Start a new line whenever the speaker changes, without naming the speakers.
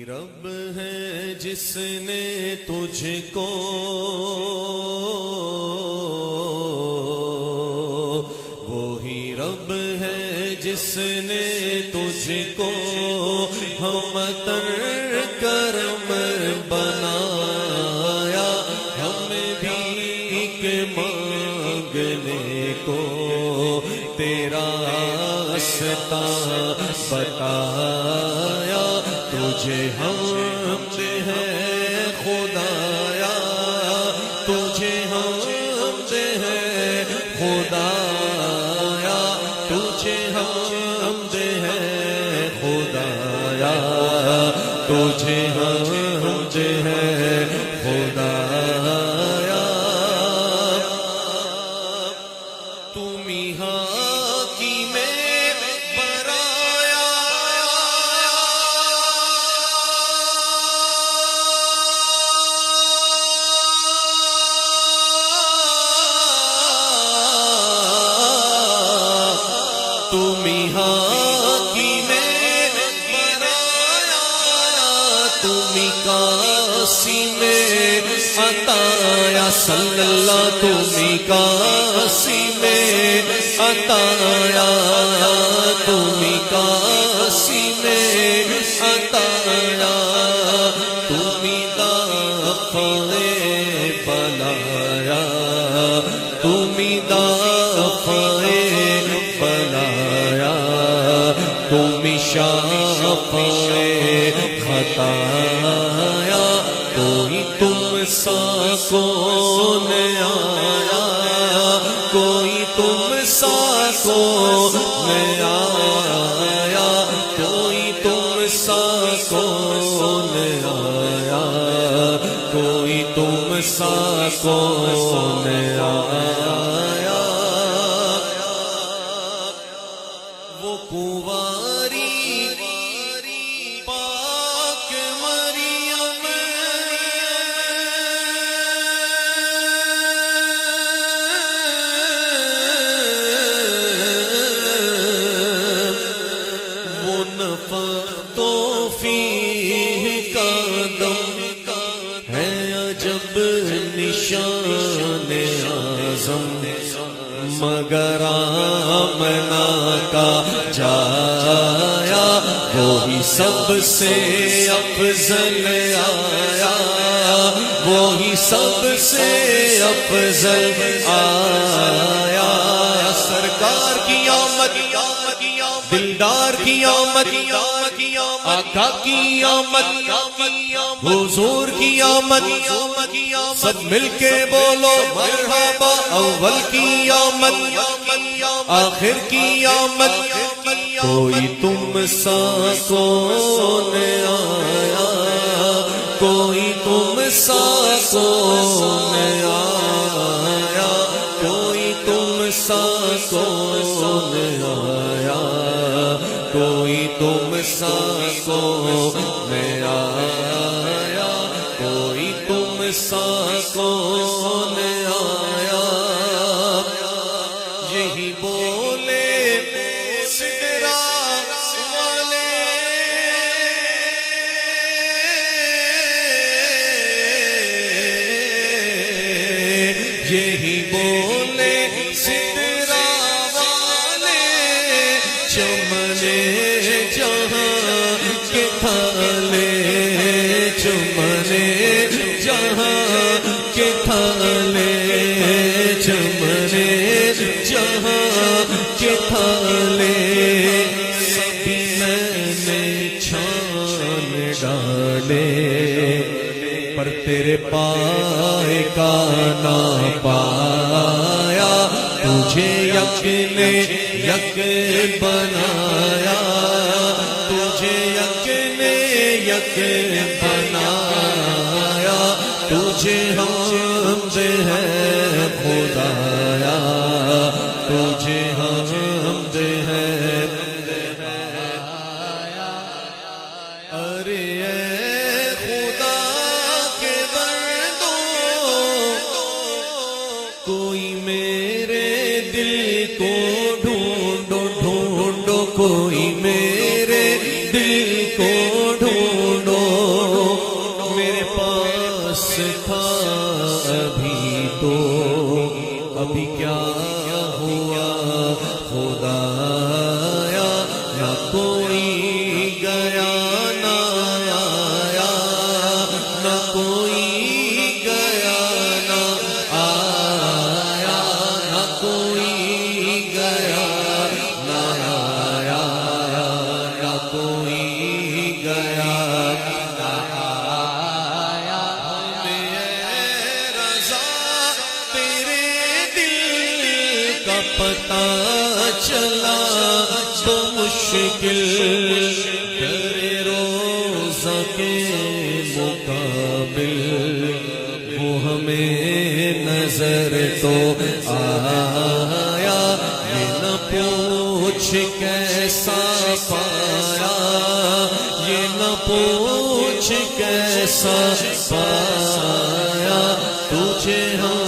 رب ہے جس نے تجھ کو وہی رب ہے جس نے تجھ کو ہم تر کرم بنایا ہم بھی مانگنے کو تیرا راستہ بتایا تجھے حمد ہے خدایا تجھے حمد ہے خدایا تجھے حمد ہے خدایا تجھے حمد ہے خدایا تم یہاں کی میں برایا تم یہاں کی میں برایا تم کاسی میں عطایا صلی اللہ تم کاسی میں عطایا تم کاسی میں عطایا تم دافع بلایا تم دافع بلایا تم شافع خطایا کوئی تم سا کون آیا کوئی تم سا کون آیا کوئی تم سا کون آیا کوئی تم سا کون آیا وہ کنواری پاک مریم وہ نفختو فیہ کا دم ہے عجب نشان اعظم مگر آمنہ کا جایا وہی سب سے افضل آیا وہی سب سے افضل آیا سرکار کی آمد دلدار کی آمد آقا کی آمد حضور کی آمد سب مل کے بولو مرحبا اول کی آمد آخر کی آمد کوئی تم سا کون آیا کوئی تم سا کون آیا کوئی تم سا کون آیا کوئی تم سا کون آیا کوئی تم سا کون آیا یہی بولے سدرا والے یہی بولے سدرا والے چمنے جہاں کے تھالے چمنے جہاں کے تھالے چمنے جہاں کے تھالے سبھی میں نے چھان ڈالے پر تیرے پائے کا نہ پایا تجھے یک نے یک بنایا تجھے یک نے یک بنایا تجھے حمد ہے خدایا تجھے حمد ہے ارے اے خدا کے بندو کوئی میرے دل کو ڈھونڈو ڈھونڈو کوئی میرے دل کو ڈھونڈو پتہ چلا تو مشکل کرے روزہ کے مقابل، وہ ہمیں نظر تو آیا، یہ نہ پوچھ کیسا پایا، یہ نہ پوچھ کیسا پایا، تجھے ہم